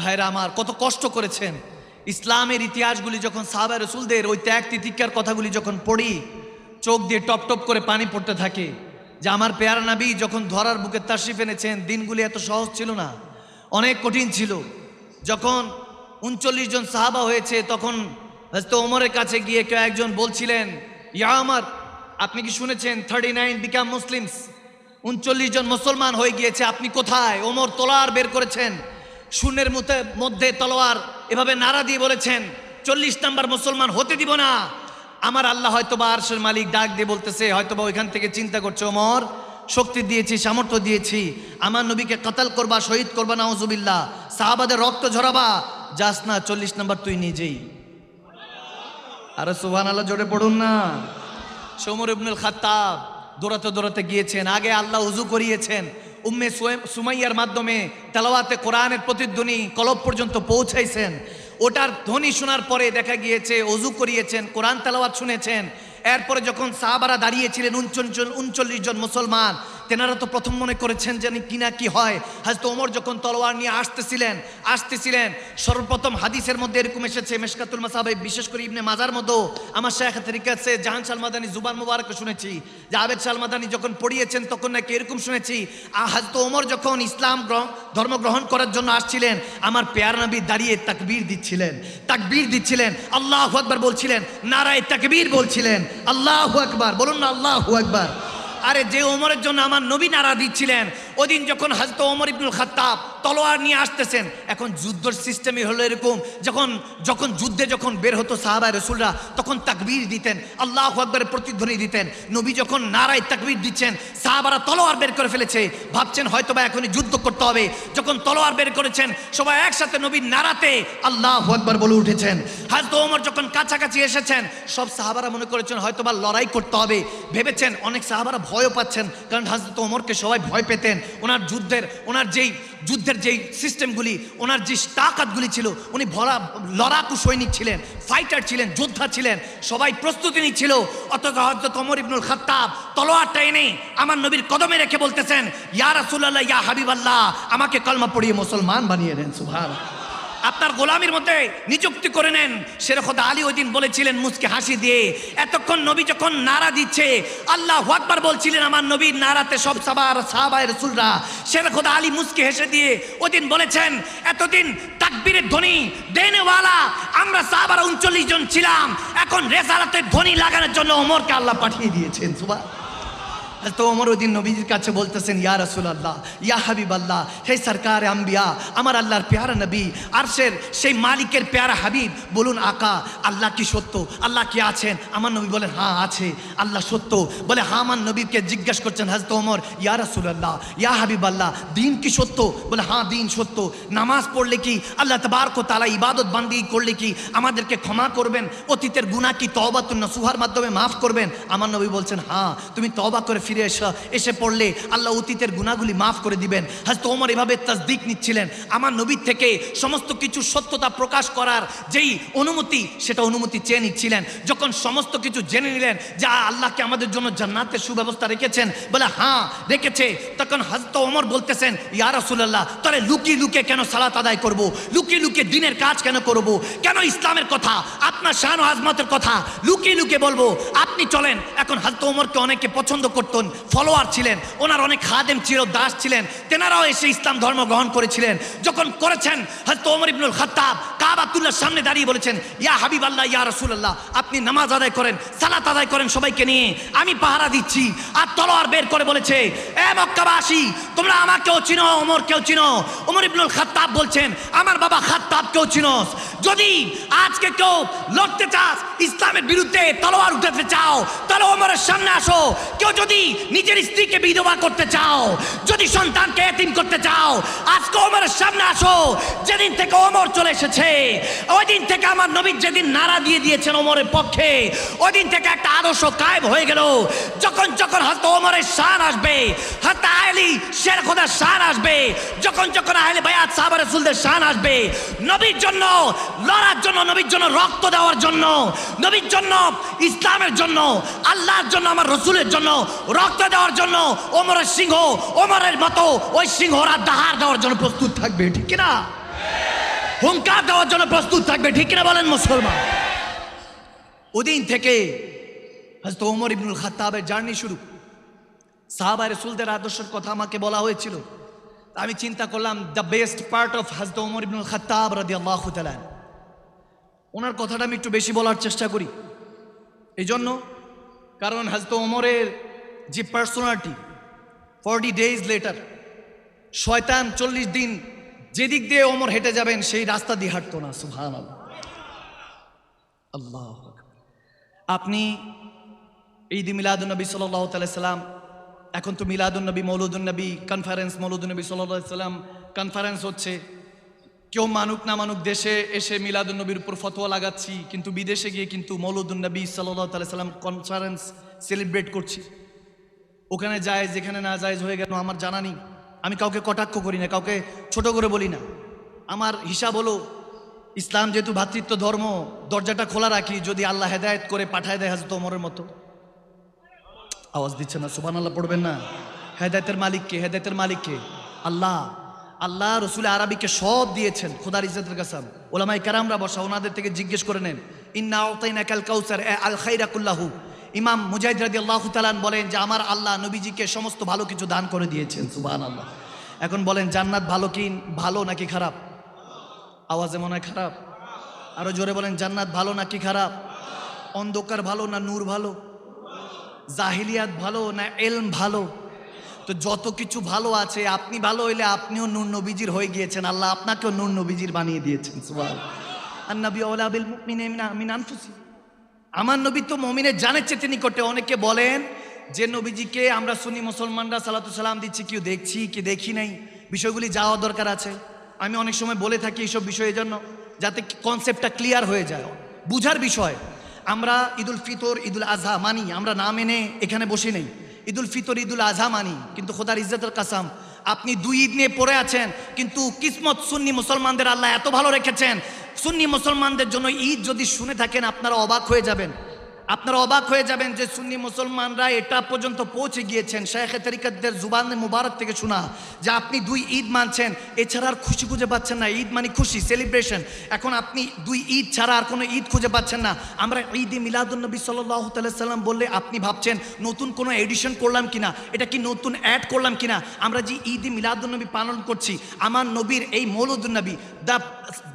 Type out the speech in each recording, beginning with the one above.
ভাইরা আমার, কত কষ্ট করেছেন। ইসলামের ইতিহাসগুলি যখন সাহাবা রাসূলদের ওই ত্যাগ তিতিক্ষার কথাগুলি যখন পড়ি, চোখ দিয়ে টপ টপ করে পানি পড়তে থাকে যে আমার পেয়ারা নবী যখন ধরার বুকে তাশরিফ এনেছেন, দিনগুলি এত সহজ ছিল না, অনেক কঠিন ছিল। যখন 39 জন সাহাবা হয়েছে, তখন হযরত ওমরের কাছে গিয়ে কেউ একজন বলছিলেন, ইয়া ওমর, আপনি কি শুনেছেন 39 বিকাম মুসলিমস, 39 জন মুসলমান হয়ে গিয়েছে, আপনি কোথায়? ওমর তলোয়ার বের করেছেন, শূন্যের মধ্যে তলোয়ার এভাবে নাড়া দিয়ে বলেছেন, 40 নাম্বার মুসলমান হতে দিব না। আমার আল্লাহ হয়তোবা আরশের মালিক ডাক দিয়ে বলতেছে, হয়তোবা ওইখান থেকে চিন্তা করছে, ওমর শক্তি দিয়েছি, সামর্থ্য দিয়েছি, আমার নবীকে কতল করবা, শহীদ করবা, নাউজুবিল্লাহ, সাহাবাদের রক্ত ঝরাবা, যাস না, 40 নাম্বার তুই নিজেই। আরে সুবহানাল্লাহ, জোরে পড়ুন না। ওমর ইবনুল খাত্তাব দৌড়াতে দৌড়াতে গিয়েছেন, আগে আল্লাহ উযু করিয়েছেন, উম্মে সুমাইয়ার মাধ্যমে তেলাওয়াতে কোরআনের প্রতিধ্বনি কলব পর্যন্ত পৌঁছাইছেন। ওটার ধ্বনি শোনার পরে দেখা গিয়েছে ওযু করিয়েছেন, কোরআন তেলাওয়াত শুনেছেন। এরপরে যখন সাহাবারা দাঁড়িয়েছিলেন 39 জন মুসলমান, তেনারা তো প্রথম মনে করেছেন জানি কিনা কি হয়। হযরত ওমর যখন তলোয়ার নিয়ে আসতেছিলেন, সর্বপ্রথম হাদিসের মধ্যে এরকম এসেছে, মিশকাতুল মাসাবিহ, বিশেষ করে ইবনে মাজার মধ্যে, আমার শায়খ তরিকাত সে জাহান শাহ মাদানী জুবান মুবারক শুনেছি যে আবেদ শাহ মাদানী যখন পড়িয়েছেন তখন নাকি এরকম শুনেছি, হযরত ওমর যখন ইসলাম ধর্ম গ্রহণ করার জন্য আসছিলেন, আমার পেয়ারা নবী দাঁড়িয়ে তাকবীর দিচ্ছিলেন, আল্লাহু আকবার বলছিলেন, নারায়ে তাকবীর বলছিলেন, আল্লাহু আকবার, বলুন না আল্লাহু আকবার। আরে যে ওমরের জন্য আমার নবী নারা দিচ্ছিলেন, ওদিন যখন হযরত ওমর ইবনুল খাত্তাব তলোয়ার নিয়ে আসতেছেন, এখন যুদ্ধের সিস্টেমই হলো এরকম, যখন যুদ্ধে যখন বের হতো সাহাবা রাসূলরা, তখন তাকবীর দিতেন, আল্লাহু আকবারের প্রতিধ্বনি দিতেন। নবী যখন নারায়ে তাকবীর দিচ্ছেন, সাহাবারা তলোয়ার বের করে ফেলেছে, ভাবছেন হয়তোবা এখনই যুদ্ধ করতে হবে। যখন তলোয়ার বের করেছেন, সবাই একসাথে নবীর নারাতে আল্লাহু আকবার বলে উঠেছেন। হযরত ওমর যখন কাছাকাছি এসেছেন, সব সাহাবারা মনে করেছেন হয়তোবা লড়াই করতে হবে, ভেবেছেন, অনেক সাহাবারা ভয়ও পাচ্ছেন, কারণ হযরত ওমরকে সবাই ভয় পেতেন। ওনার যুদ্ধের যেই সিস্টেমগুলি, ওনার যে তাকাতগুলি ছিল, উনি লড়াকু সৈনিক ছিলেন, ফাইটার ছিলেন, যোদ্ধা ছিলেন, সবাই প্রস্তুতি নিচ্ছিল। অথচ হযরত ওমর ইবনুল খাত্তাব তলোয়ারটা এনে আমার নবীর কদমে রেখে বলতেছেন, ইয়া রাসূলুল্লাহ, ইয়া হাবিবাল্লাহ, আমাকে কলমা পড়িয়ে মুসলমান বানিয়ে দেন, সুবহানাল্লাহ, আপনার গোলামির মধ্যে নিযুক্তি করে নেন। শেরে খোদা আলী ওই দিন বলেছিলেন মুচকে হাসি দিয়ে, এতক্ষণ নবী যখন নারা দিচ্ছে, আল্লাহু আকবার বলছিলেন আমার নবীর নারাতে সব সাহাবায়ে রাসূলরা, শেরে খোদা আলী মুচকে হেসে দিয়ে ওই দিন বলেছেন, এতদিন তাকবীরের ধ্বনি দেনেওয়ালা আমরা সাহাবারা 39 জন ছিলাম, এখন রেসালাতের ধ্বনি লাগানোর জন্য ওমরকে আল্লাহ পাঠিয়ে দিয়েছেন, সুবহানাল্লাহ। তো ওমর ওই দিন নবীজির কাছে বলতেছেন, ইয়া রাসূলুল্লাহ, ইয়া হাবিবাল্লাহ, হে সরকার আম্বিয়া, আমার আল্লাহর পেয়ারা নবী, আরশের সেই মালিকের পেয়ারা হাবিব, বলুন আকা, আল্লাহ কি সত্য? আল্লাহ কি আছেন? আমার নবী বলেন, হ্যাঁ আছে, আল্লাহ সত্য। বলে হ্যাঁ, আমার নবীকে জিজ্ঞেস করছেন হযরত ওমর, ইয়া রাসূলুল্লাহ, ইয়া হাবিবাল্লাহ, দিন কি সত্য? বলে হ্যাঁ, দিন সত্য। নামাজ পড়লে কি আল্লাহ তাবারক ওয়া তাআলা, ইবাদত বান্দিগি করলে কি আমাদেরকে ক্ষমা করবেন? অতীতের গুনাহ কি তওবাতুন নসুহার মাধ্যমে মাফ করবেন? আমার নবী বলছেন, হ্যাঁ, তুমি তওবা করে ফিরে এসে পড়লে আল্লাহ অতীতের গুনাহগুলি মাফ করে দিবেন। হযরত ওমর এভাবে তাসদিক নিচ্ছিলেন, আমার নবীর থেকে সমস্ত কিছু সত্যতা প্রকাশ করার যেই অনুমতি, সেটা অনুমতি চেয়ে নিচ্ছিলেন। যখন সমস্ত কিছু জেনে নিলেন যে আল্লাহকে আমাদের জন্য জান্নাতের সুব্যবস্থা রেখেছেন, বলে হ্যাঁ রেখেছে, তখন হযরত ওমর বলতেছেন, ইয়া রাসূলুল্লাহ, তাহলে লুকিয়ে লুকিয়ে কেন সালাত আদায় করব? লুকিয়ে লুকিয়ে দিনের কাজ কেন করব? কেন ইসলামের কথা, আপনার শান ও আজমতের কথা লুকিয়ে লুকিয়ে বলবো? আপনি চলেন। এখন হযরত ওমরকে অনেকে পছন্দ করতেন, ফলোয়ার ছিলেন, ওনার অনেক খাদেম ছিল, দাস ছিলেন, তেনারাও এসে ইসলাম ধর্ম গ্রহণ করেছিলেন। যখন করেছেন, হযরত ওমর ইবনুল খাত্তাব কাবাতুল্লাহর সামনে দাঁড়িয়ে বলেছেন, ইয়া হাবিবাল্লাহ, ইয়া রাসূলুল্লাহ, আপনি নামাজ আদায় করেন, সালাত আদায় করেন সবাইকে নিয়ে, আমি পাহারা দিচ্ছি। আর তলোয়ার বের করে বলেছে, এ মক্কাবাসী, তোমরা আমাকেও চিনো, ওমরকেও চিনো। ওমর ইবনুল খাত্তাব বলছেন, আমার বাবা খাত্তাবকেও চিনোস। যদি আজকে কেউ লড়তে চাস, ইসলামের বিরুদ্ধে তলোয়ার উঠাতে চাও, তাহলে ওমরের সামনে আসো। কেউ যদি নিজের স্ত্রীকে বিধবা করতে চাও, যদি সন্তানকে এতিম করতে চাও, আজকে ওমরের সামনে আসো। যেদিন থেকে ওমর চলে এসেছে, ওই দিন থেকে আমার নবী যেদিন নারা দিয়ে দিয়েছেন ওমরের পক্ষে, ওই দিন থেকে একটা আদর্শ কায়েম হয়ে গেল। যখন হযরত ওমরের শান আসবে, হযরত আলী শের খোদার শান আসবে, যখন আহলে বায়াত সাহাবা রাসূলদের শান আসবে, নবীর জন্য লড়ার জন্য, নবীর জন্য রক্ত দেওয়ার জন্য, নবীর জন্য, ইসলামের জন্য, আল্লাহর জন্য, আমার রসুলের জন্য রক্ত দেওয়ার জন্য ওমরের সিংহ, ওমরের মতো ওই সিংহরা দাহার দেওয়ার জন্য প্রস্তুত থাকবে, ঠিক কিনা? হুঙ্কার দেওয়ার জন্য প্রস্তুত থাকবে, ঠিক কিনা বলেন মুসলমান? ওদিন থেকে হযরত ওমর ইবনুল খাত্তাবের জার্নি শুরু। সাহাবা রাসূলদের আদর্শের কথা আমাকে বলা হয়েছিল, আমি চিন্তা করলাম দ্য বেস্ট পার্ট অফ হযরত ওমর ইবনুল খাত্তাব রাদিয়াল্লাহু তাআলা, ওনার কথাটা আমি একটু বেশি বলার চেষ্টা করি এই জন্য, কারণ হযরত ওমরের যে পার্সোনালিটি, 40 days লেটার শয়তান 40 দিন যেদিক দিয়ে ওমর হেঁটে যাবেন সেই রাস্তা দিয়ে হাঁটতো না। সুবহানাল্লাহ, আল্লাহু আকবার। আপনি ঈদ মিলাদুন নবী সাল্লাল্লাহু তাআলা সাল্লাম, এখন তো মিলাদুন নবী মৌলুদুন নবী কনফারেন্স, মৌলুদুন নবী সাল্লাল্লাহু আলাইহি সাল্লাম কনফারেন্স হচ্ছে, কেউ মানুক না মানুক দেশে এসে মিলাদুন নবীর উপর ফতোয়া লাগাচ্ছি, কিন্তু বিদেশে গিয়ে কিন্তু মৌলুদুন নবী সাল্লাল্লাহু তাআলা সাল্লাম কনফারেন্স সেলিব্রেট করছি। ওখানে যায় যেখানে না যায় হয়ে গেল আমার জানা নেই। আমি কাউকে কটাক্ষ করি না, কাউকে ছোট করে বলি না। আমার হিসাব হলো ইসলাম যেহেতু ভ্রাতৃত্ব ধর্ম, দরজাটা খোলা রাখি, যদি আল্লাহ হেদায়েত করে পাঠায় দেয় হযরত ওমরের মতো। আওয়াজ দিচ্ছে না, সুবহানাল্লাহ পড়বেন না? হেদায়েতের মালিক কে? হেদায়েতের মালিক কে? আল্লাহ। আল্লাহ রসুল আরবিকে সব দিয়েছেন, খোদার ইজ্জতের কাসম। ওলামায়ে কেরামরা বসা, ওনাদের থেকে জিজ্ঞেস করে নেন। ইন্না আতাইনাকাল কাউসার আল খায়রা কুল্লাহু। ইমাম মুজাহিদ রাদিয়াল্লাহু তাআলা বলেন যে আমার আল্লাহ নবীজিকে সমস্ত ভালো কিছু দান করে দিয়েছেন। সুবহানাল্লাহ। এখন বলেন জান্নাত ভালো কি ভালো নাকি খারাপ? আওয়াজে মনে হয় খারাপ। আরো জোরে বলেন জান্নাত ভালো নাকি খারাপ? অন্ধকার ভালো না নূর ভালো? জাহিলিয়াত ভালো না ইলম ভালো? তো যত কিছু ভালো আছে, আপনি ভালো হইলে আপনিও নূর নবীজির হয়ে গিয়েছেন, আল্লাহ আপনাকেও নূর নবীজির বানিয়ে দিয়েছেন। সুবহানাল্লাহ। আন-নবী আওলা বিল মুমিনিনা মিন আনফুসিহিম। আমার নবী তো মুমিনের জানের চেয়ে নিকটে। অনেকে বলেন যে নবীজিকে আমরা সুন্নি মুসলমানরা সালাতু সালাম দিচ্ছি, কেউ দেখছি কি দেখি নাই, বিষয়গুলি যাওয়া দরকার আছে। আমি অনেক সময় বলে থাকি এইসব বিষয়ের জন্য, যাতে কনসেপ্টটা ক্লিয়ার হয়ে যায়, বুঝার বিষয়। আমরা ঈদুল ফিতর ঈদুল আজহা মানি, আমরা না মেনে এখানে বসে নেই। ঈদুল ফিতর ঈদুল আজহা মানি, কিন্তু খোদার ইজ্জতের কাসাম আপনি দুই ঈদ নিয়ে পড়ে আছেন, কিন্তু কিসমত সুন্নি মুসলমানদের আল্লাহ এত ভালো রেখেছেন, সুন্নি মুসলমানদের জন্য ঈদ যদি শুনে থাকেন আপনারা অবাক হয়ে যাবেন। আপনারা অবাক হয়ে যাবেন যে সুন্নি মুসলমানরা এটা পর্যন্ত পৌঁছে গিয়েছেন, শায়েখে তরিকতদের জুবানে মুবারক থেকে শোনা যে আপনি দুই ঈদ মানছেন, এছাড়া আর খুশি খুঁজে পাচ্ছেন না। ঈদ মানে খুশি, সেলিব্রেশন। এখন আপনি দুই ঈদ ছাড়া আর কোনো ঈদ খুঁজে পাচ্ছেন না। আমরা ঈদে মিলাদুন নবী সাল্লাল্লাহু তাআলা সাল্লাম বললে আপনি ভাবছেন নতুন কোনো এডিশন করলাম কিনা, এটা কি নতুন অ্যাড করলাম কিনা। আমরা যে ঈদে মিলাদুন নবী পালন করছি, আমার নবীর এই মৌলুদুন নবী,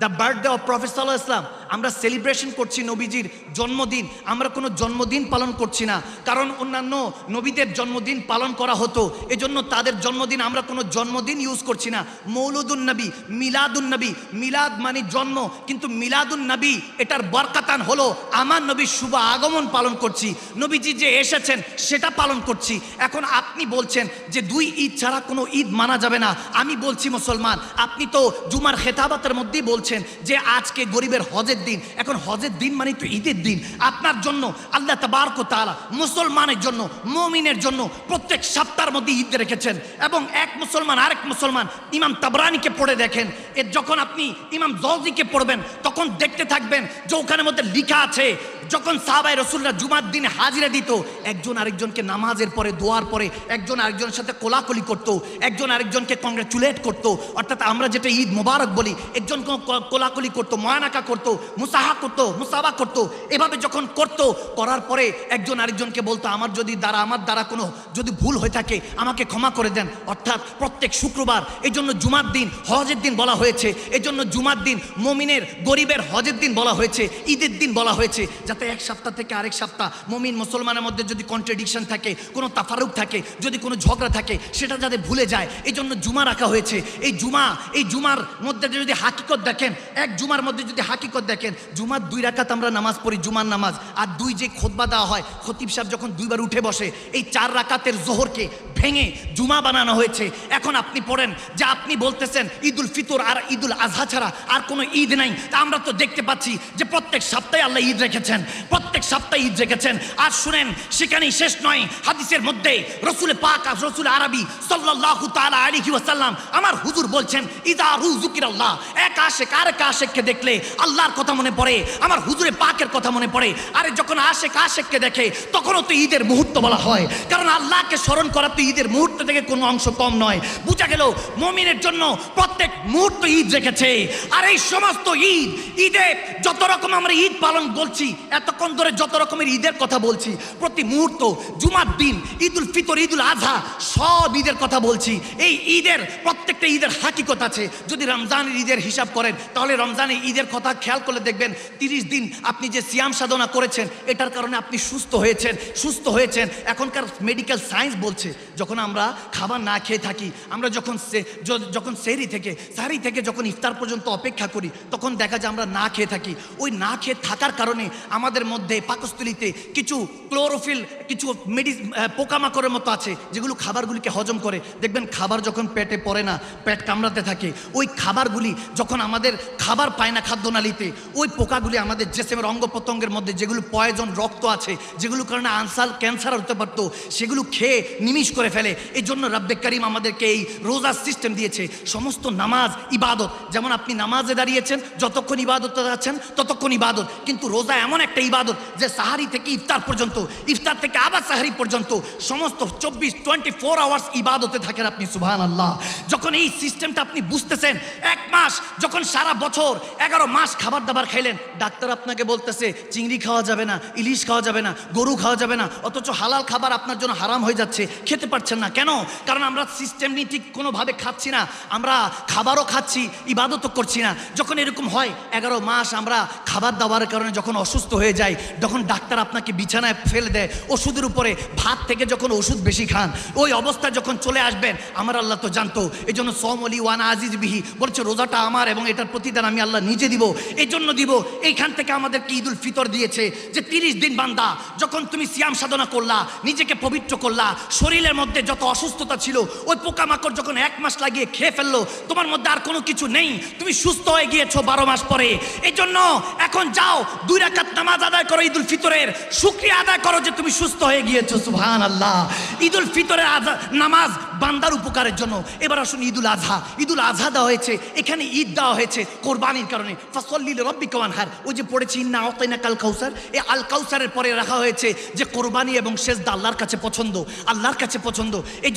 দ্য বার্থডে অফ প্রফেট সাল্লাল্লাহু আলাইহি ওয়াসাল্লাম, আমরা সেলিব্রেশন করছি নবীজির জন্মদিন। আমরা কোনো জন্মদিন পালন করছি না, কারণ অন্যান্য নবীদের জন্মদিন পালন করা হতো, এজন্য তাদের জন্মদিন আমরা কোনো জন্মদিন ইউজ করছি না। মৌলুদুন নবী, মিলাদুন নবী, মিলাদ মানে জন্ম, কিন্তু মিলাদুন নবী এটার বরকাতান হলো আমার নবীর শুভ আগমন পালন করছি, নবীজি যে এসেছেন সেটা পালন করছি। এখন আপনি বলছেন যে দুই ঈদ ছাড়া কোনো ঈদ মানা যাবে না। আমি বলছি মুসলমান, আপনি তো জুমার খেতাবাতের মধ্যেই বলছেন যে আজকে গরিবের হজের দিন। এখন হজের দিন মানে তো ঈদের দিন। আপনার জন্য আল্লাহ তাবারক ওয়া তাআলা মুসলমানের জন্য, মুমিনের জন্য প্রত্যেক সপ্তাহের মধ্যে ঈদ রেখেছেন, এবং এক মুসলমান আরেক মুসলমান ইমাম তাবরানীকে পড়ে দেখেন, এর যখন আপনি ইমাম জওজিকে পড়বেন তখন দেখতে থাকবেন যে ওখানের মধ্যে লেখা আছে যখন সাহাবায়ে রাসূলরা জুমার দিনে হাজিরা দিত, একজন আরেকজনকে নামাজের পরে দোয়ার পরে একজন আরেকজনের সাথে কোলাকুলি করত, একজন আরেকজনকে কংগ্রাচুলেট করত, অর্থাৎ আমরা যেটা ঈদ মোবারক বলি, একজন কোলাকুলি করত, ময়ানাকা করত, মুসাহা করত, মুসাবা করত। এভাবে যখন করত, করার পরে একজন আরেকজনকে বলতো আমার দ্বারা কোনো যদি ভুল হয়ে থাকে আমাকে ক্ষমা করে দেন। অর্থাৎ প্রত্যেক শুক্রবার, এই জন্য জুমার দিন হজের দিন বলা হয়েছে, এই জন্য জুমার দিন মুমিনের গরিবের হজের দিন বলা হয়েছে, ঈদের দিন বলা হয়েছে, যাতে এক সপ্তাহ থেকে আরেক সপ্তাহ মুমিন মুসলমানের মধ্যে যদি কন্ট্রাডিকশন থাকে, কোনো তাফারুক থাকে, যদি কোনো ঝগড়া থাকে, সেটা যাতে ভুলে যায়, এই জন্য জুমা রাখা হয়েছে। এই জুমার মধ্যে যদি হাকিকত দেখেন, এক জুমার মধ্যে যদি হাকিকত দেখেন, জুমার 2 রাকাত আমরা নামাজ পড়ি, জুমার নামাজ, আর 2 যে খুতবা দেওয়া হয়, খতিব সাহেব যখন 2বার উঠে বসে, এই 4 রাকাতের জোহরকে ভেঙে জুমা বানানো হয়েছে। এখন আপনি পড়েন যে আপনি বলতেছেন ঈদুল ফিতর আর ঈদুল আজহা ছাড়া আর কোনো ঈদ নাই। তা আমরা তো দেখতে পাচ্ছি যে প্রত্যেক সপ্তাহে আল্লাহ ঈদ রেখেছেন, প্রত্যেক সপ্তাহে ঈদ রেখেছেন। আর শুনেন, সেখানেই শেষ নয়, হাদিসের মধ্যে রসুল পাক আর রসুল আরবি সাল্লাল্লাহু তাআলা আলাইহি ওয়াসাল্লাম আমার হুজুর বলছেন, ইযা রুযুকিরাল্লাহ, এক আশিক আরেক আশিককে দেখলে আল্লাহর কথা কথা মনে পড়ে, আমার হুজুরে পাকের কথা মনে পড়ে। আরে যখন আশেককে দেখে তখনও তো ঈদের মুহূর্ত বলা হয়, কারণ আল্লাহকে স্মরণ করা তো ঈদের মুহূর্ত থেকে কোনো অংশ কম নয়। বুঝা গেল মুমিনের জন্য প্রত্যেক মুহূর্ত ঈদ রেখেছে। আর এই সমস্ত ঈদে যত রকম আমরা ঈদ পালন বলছি, এতক্ষণ ধরে যত রকমের ঈদের কথা বলছি, প্রতি মুহূর্ত, জুমার দিন, ঈদুল ফিতর, ঈদুল আজহা, সব ঈদের কথা বলছি। এই ঈদের প্রত্যেকটা ঈদের হাকিকত আছে। যদি রমজানের ঈদের হিসাব করেন তাহলে রমজানের ঈদের কথা খেয়াল করলে দেখবেন 30 দিন আপনি যে সিয়াম সাধনা করেছেন, এটার কারণে আপনি সুস্থ হয়েছেন। এখনকার মেডিকেল সায়েন্স বলছে যখন আমরা খাবার না খেয়ে থাকি, আমরা যখন সাহরি থেকে যখন ইফতার পর্যন্ত অপেক্ষা করি, তখন দেখা যায় আমরা না খেয়ে থাকি। ওই না খেয়ে থাকার কারণে আমাদের মধ্যে পাকস্থলীতে কিছু ক্লোরোফিল, কিছু পোকামাকড়ের মতো আছে যেগুলো খাবারগুলিকে হজম করে। দেখবেন খাবার যখন পেটে পড়ে না, পেট কামড়াতে থাকে, ওই খাবারগুলি যখন আমাদের খাবার পায় না খাদ্যনালীতে, ওই পোকাগুলি আমাদের জিসিমের অঙ্গ প্রত্যঙ্গের মধ্যে যেগুলো পয়জন রক্ত আছে, যেগুলোর কারণে ক্যান্সার হতে পারতো, সেগুলো খেয়ে নিমিষ করে ফেলে। এই জন্য রব্বে করিম আমাদেরকে এই রোজার সিস্টেম দিয়েছে। সমস্ত নামাজ ইবাদত, যেমন আপনি নামাজে দাঁড়িয়েছেন, যতক্ষণ ইবাদতে যাচ্ছেন ততক্ষণ ইবাদত, কিন্তু রোজা এমন একটা ইবাদত যে সাহারি থেকে ইফতার পর্যন্ত, ইফতার থেকে আবার সাহারি পর্যন্ত সমস্ত 24 আওয়ার্স ইবাদতে থাকেন আপনি। সুবহানাল্লাহ। যখন এই সিস্টেমটা আপনি বুঝতেছেন, এক মাস যখন সারা বছর 11 মাস খাবার দাবার খাইলেন, ডাক্তার আপনাকে বলতেছে চিংড়ি খাওয়া যাবে না, ইলিশ খাওয়া যাবে না, গরু খাওয়া যাবে না, অথচ হালাল খাবার আপনার জন্য হারাম হয়ে যাচ্ছে, খেতে পারছেন না। কেন? কারণ আমরা সিস্টেমটিক কোনোভাবে খাচ্ছি না, আমরা খাবারও খাচ্ছি, ইবাদতও করছি না। যখন এরকম হয় 11 মাস আমরা খাবার দাবারের কারণে যখন অসুস্থ হয়ে যাই, যখন ডাক্তার আপনাকে বিছানায় ফেলে দেয়, ওষুধের উপরে ভাত থেকে যখন ওষুধ বেশি খান, ওই অবস্থা যখন চলে আসবেন, আমার আল্লাহ তো জানতো। এই জন্য সওম লি ওয়ানা আজিজ বিহি বলছে, রোজাটা আমার এবং এটার প্রতিদান আমি আল্লাহ নিজে দিব, এই জন্য দিব। এইখান থেকে আমাদেরকে ঈদুল ফিতর দিয়েছে যে 30 দিন বান্দা যখন তুমি সিয়াম সাধনা করলা, নিজেকে পবিত্র করলা, শরীরের মধ্যে যত অসুস্থতা ছিল ওই পোকামাকড় যখন 1 মাস লাগিয়ে খেয়ে ফেললো, তোমার মধ্যে আর কোনো কিছু নেই, তুমি সুস্থ হয়ে গিয়েছো 12 মাস পরে। এই জন্য এখন যাও 2 রাকাত নামাজ আদায় করো, ঈদুল ফিতরের শুকরিয়া আদায় করো যে তুমি সুস্থ হয়ে গিয়েছো। সুবহানাল্লাহ। ঈদুল ফিতরের নামাজ বান্দার উপকারের জন্য। এবার আসুন ঈদুল আজহা। ঈদুল আজহা দেওয়া হয়েছে, এখানে ঈদ দেওয়া হয়েছে কোরবানির কারণে। ফাসল্লি লিরাব্বিকা ওয়ানহার, ওই যে পড়েছি ইন্না আতাইনাকাল কাউসার, এই আল কাউসারের পরে রাখা হয়েছে যে কোরবানি এবং সেজদা আল্লাহর কাছে পছন্দ, আল্লাহর কাছে পছন্দ। এই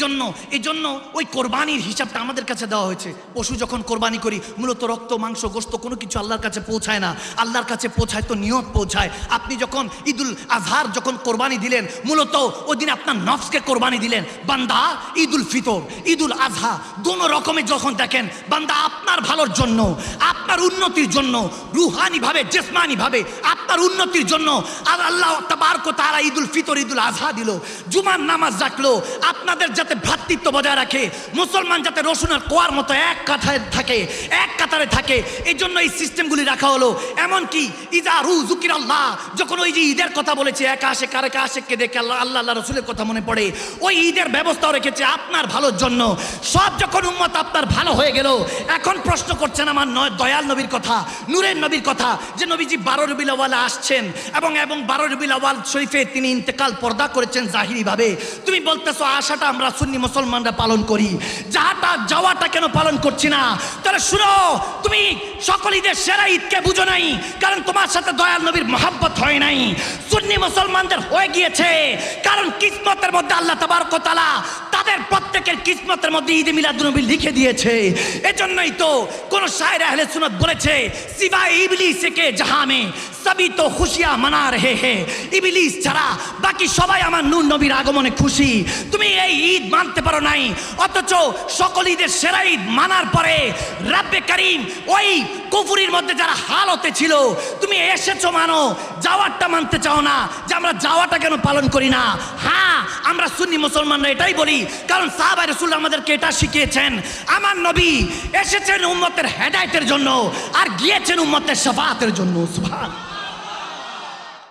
জন্য ওই কোরবানির হিসাবটা আমাদের কাছে দেওয়া হয়েছে। পশু যখন কোরবানি করি, মূলত রক্ত, মাংস, গোশত কোনো কিছু আল্লাহর কাছে পৌঁছায় না, আল্লাহর কাছে পৌঁছায় তো নিয়ত পৌঁছায়। আপনি যখন ঈদুল আজহার যখন কোরবানি দিলেন, মূলত ওই দিন আপনার নফসকে কোরবানি দিলেন। বান্দা ঈদুল ফিতর, ঈদুল আজহা দোনো রকমের যখন দেখেন, বান্দা আপনার ভালোর জন্য, আপনার উন্নতির জন্য, রুহানি ভাবে, জিসমানি ভাবে আপনার উন্নতির জন্য আর আল্লাহ তাবারক ওয়া তাআলা ঈদুল ফিতর, ঈদুল আজহা দিল। জুমার নামাজ রাখলো আপনাদের যাতে ভ্রাতৃত্ব বজায় রাখে, মুসলমান যাতে রসুনের কোয়ার মতো এক কাতারে থাকে, এই জন্য এই সিস্টেমগুলি রাখা হলো। এমনকি ইজা রু যুকির আল্লাহ, যখন ওই যে ঈদের কথা বলেছে, একা আশেককে দেখে আল্লাহ রসুলের কথা মনে পড়ে, ওই ঈদের ব্যবস্থাও রেখেছে আপনার ভালোর জন্য। সব যখন উম্মত আপনার ভালো হয়ে গেল, এখন প্রশ্ন করছেন আমার দয়াল নবীর কথা, নূরের নবীর কথা, যে নবীজি 12 রবিউল আউয়াল আসছেন এবং 12 রবিউল আউয়াল শরীফে তিনি ইন্তেকাল পর্দা করেছেন জাহিরি ভাবে। তুমি বলতেছো আশাটা আমরা সুন্নি মুসলমানরা পালন করি, যাওয়াটা কেন পালন করছি না? তাহলে শুনো, তুমি সকল ঈদের সেরা ঈদকে বুঝো নাই, কারণ তোমার সাথে দয়াল নবীর মহব্বত হয় নাই। সুন্নি মুসলমানদের হয়ে গিয়েছে, কারণ কিসমতের মধ্যে আল্লাহ তাবারক ওয়া তাআলা তাদের প্রত্যেকের কিসমতের মধ্যে ঈদে মিলাদুন্নবী লিখে দিয়েছে। এজন্যই তো কোন শায়ের আহলে সুন্নাত বলেছে, সিवाय ইবলিস কে জাহাঁ মে সবই তো খুশিয়াঁ মানা রহে হে, ইবলিস ছাড়া বাকি সবাই আমার নূর নবীর আগমনে খুশি। তুমি এই ঈদ মানতে পারো নাই, অথচ সকল ঈদের সেরা ঈদ মানার পরে রব্বে করিম ওই কুফরির মধ্যে যারা হালতে ছিল, তুমি এসেছো মানো, যাওয়ারটা মানতে চাও না, যে আমরা যাওয়াটা কেন পালন করি না? হ্যাঁ, আমরা সুন্নি মুসলমানরা এটাই বলি, কারণ সাহাবায়ে রাসূল আমাদেরকে এটা শিখিয়েছেন। আমার নবী এসেছেন উম্মতের হেদায়েতের জন্য আর গিয়েছেন উম্মতের শাফাআতের জন্য। সুবহান।